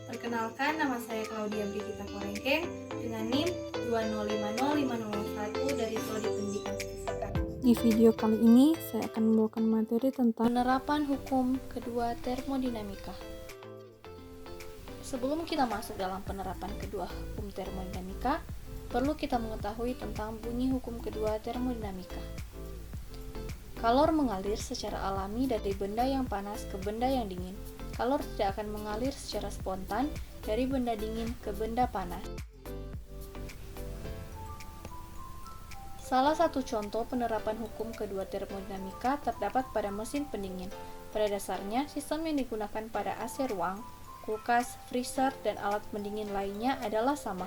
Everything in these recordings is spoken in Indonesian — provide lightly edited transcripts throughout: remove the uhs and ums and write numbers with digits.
Perkenalkan, nama saya Claudia Brigita Korengkeng dengan NIM 2050501 dari Prodi Pendidikan Fisika. Di video kali ini, saya akan membawakan materi tentang penerapan hukum kedua termodinamika. Sebelum kita masuk dalam penerapan kedua hukum termodinamika, perlu kita mengetahui tentang bunyi hukum kedua termodinamika. Kalor mengalir secara alami dari benda yang panas ke benda yang dingin. Kalor tidak akan mengalir secara spontan dari benda dingin ke benda panas. Salah satu contoh penerapan hukum kedua termodinamika terdapat pada mesin pendingin. Pada dasarnya, sistem yang digunakan pada AC ruang, kulkas, freezer, dan alat pendingin lainnya adalah sama.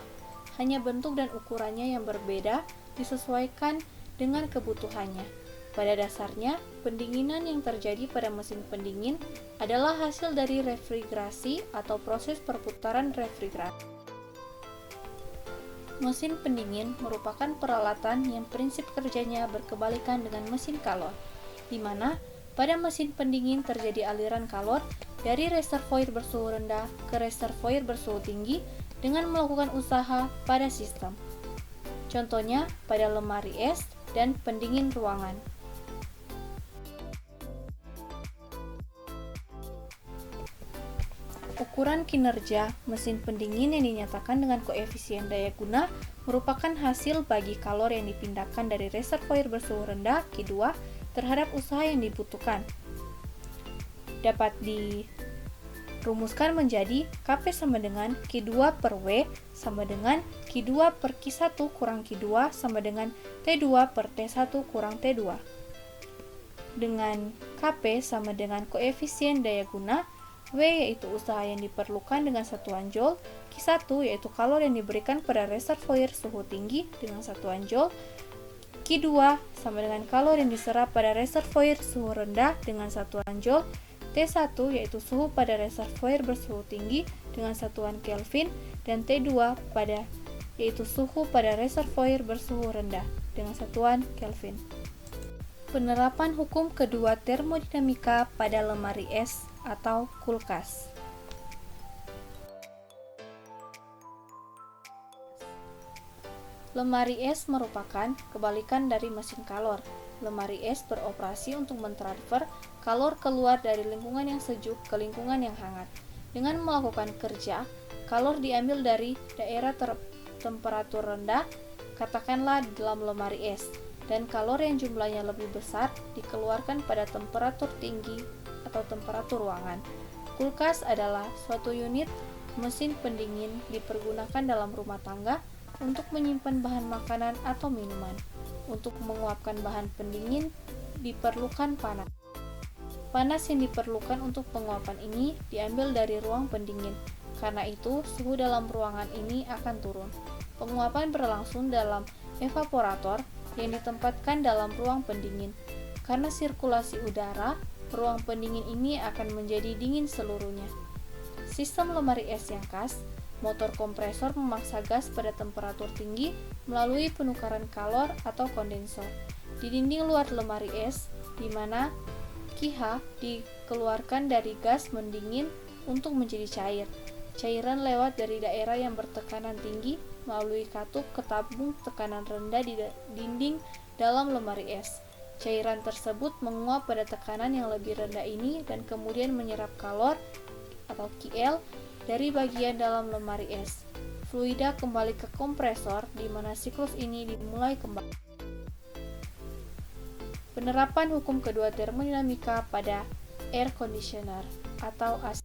Hanya bentuk dan ukurannya yang berbeda disesuaikan dengan kebutuhannya. Pada dasarnya, pendinginan yang terjadi pada mesin pendingin adalah hasil dari refrigerasi atau proses perputaran refrigerasi. Mesin pendingin merupakan peralatan yang prinsip kerjanya berkebalikan dengan mesin kalor, di mana pada mesin pendingin terjadi aliran kalor dari reservoir bersuhu rendah ke reservoir bersuhu tinggi dengan melakukan usaha pada sistem. Contohnya pada lemari es dan pendingin ruangan. Ukuran kinerja mesin pendingin yang dinyatakan dengan koefisien daya guna merupakan hasil bagi kalor yang dipindahkan dari reservoir bersuhu rendah Q2 terhadap usaha yang dibutuhkan. Dapat dirumuskan menjadi Kp sama dengan Q2 per W sama dengan Q2 per Q1 kurang Q2 sama dengan T2 per T1 kurang T2. Dengan Kp sama dengan koefisien daya guna, W yaitu usaha yang diperlukan dengan satuan Joule, Q1 yaitu kalor yang diberikan pada reservoir suhu tinggi dengan satuan Joule, Q2 sama dengan kalor yang diserap pada reservoir suhu rendah dengan satuan Joule, T1 yaitu suhu pada reservoir bersuhu tinggi dengan satuan Kelvin, dan T2 yaitu suhu pada reservoir bersuhu rendah dengan satuan Kelvin. Penerapan hukum kedua termodinamika pada lemari es atau kulkas. Lemari es merupakan kebalikan dari mesin kalor. Lemari es beroperasi untuk mentransfer kalor keluar dari lingkungan yang sejuk ke lingkungan yang hangat. Dengan melakukan kerja, kalor diambil dari daerah temperatur rendah, katakanlah di dalam lemari es, dan kalor yang jumlahnya lebih besar dikeluarkan pada temperatur tinggi atau temperatur ruangan. Kulkas adalah suatu unit mesin pendingin dipergunakan dalam rumah tangga untuk menyimpan bahan makanan atau minuman. Untuk menguapkan bahan pendingin diperlukan panas. Panas yang diperlukan untuk penguapan ini diambil dari ruang pendingin. Karena itu, suhu dalam ruangan ini akan turun. Penguapan berlangsung dalam evaporator yang ditempatkan dalam ruang pendingin. Karena sirkulasi udara, ruang pendingin ini akan menjadi dingin seluruhnya. Sistem lemari es yang khas, motor kompresor memaksa gas pada temperatur tinggi melalui penukaran kalor atau kondensor di dinding luar lemari es, di mana QH dikeluarkan dari gas mendingin untuk menjadi cair. Cairan lewat dari daerah yang bertekanan tinggi melalui katup ke tabung tekanan rendah di dinding dalam lemari es. Cairan tersebut menguap pada tekanan yang lebih rendah ini dan kemudian menyerap kalor atau Ql dari bagian dalam lemari es. Fluida kembali ke kompresor di mana siklus ini dimulai kembali. Penerapan hukum kedua termodinamika pada air conditioner atau AC.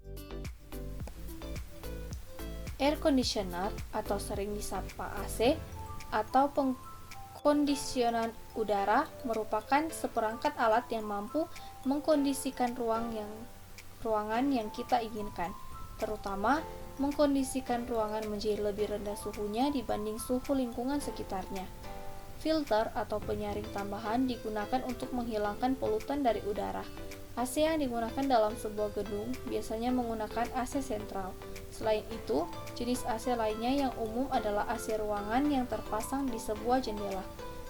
Air conditioner atau sering disapa AC atau pengkondisionan udara merupakan seperangkat alat yang mampu mengkondisikan ruangan yang kita inginkan, terutama mengkondisikan ruangan menjadi lebih rendah suhunya dibanding suhu lingkungan sekitarnya. Filter atau penyaring tambahan digunakan untuk menghilangkan polutan dari udara. AC yang digunakan dalam sebuah gedung biasanya menggunakan AC sentral. Selain itu, jenis AC lainnya yang umum adalah AC ruangan yang terpasang di sebuah jendela.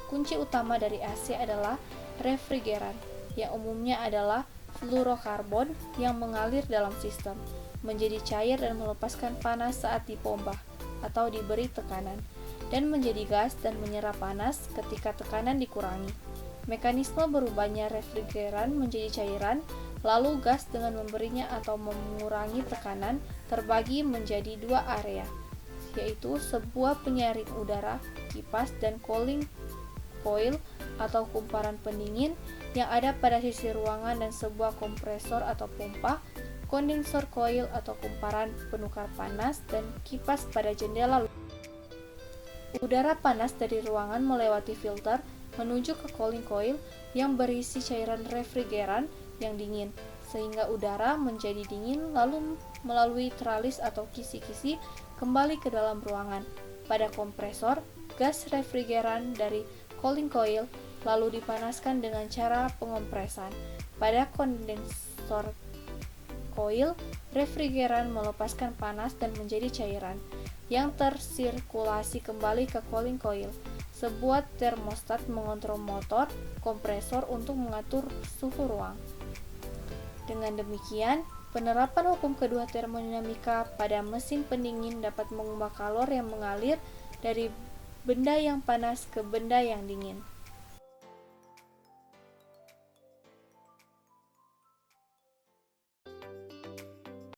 Kunci utama dari AC adalah refrigeran, yang umumnya adalah fluorokarbon yang mengalir dalam sistem, menjadi cair dan melepaskan panas saat dipompa atau diberi tekanan, dan menjadi gas dan menyerap panas ketika tekanan dikurangi. Mekanisme berubahnya refrigeran menjadi cairan, lalu gas dengan memberinya atau mengurangi tekanan terbagi menjadi dua area, yaitu sebuah penyaring udara, kipas, dan cooling coil atau kumparan pendingin yang ada pada sisi ruangan, dan sebuah kompresor atau pompa, kondensor coil atau kumparan penukar panas, dan kipas pada jendela. Udara panas dari ruangan melewati filter menuju ke cooling coil yang berisi cairan refrigeran yang dingin, sehingga udara menjadi dingin lalu melalui teralis atau kisi-kisi kembali ke dalam ruangan. Pada kompresor, gas refrigeran dari cooling coil lalu dipanaskan dengan cara pengompresan. Pada kondensor coil, refrigeran melepaskan panas dan menjadi cairan yang tersirkulasi kembali ke cooling coil. Sebuah termostat mengontrol motor kompresor untuk mengatur suhu ruang. Dengan demikian, penerapan hukum kedua termodinamika pada mesin pendingin dapat mengubah kalor yang mengalir dari benda yang panas ke benda yang dingin.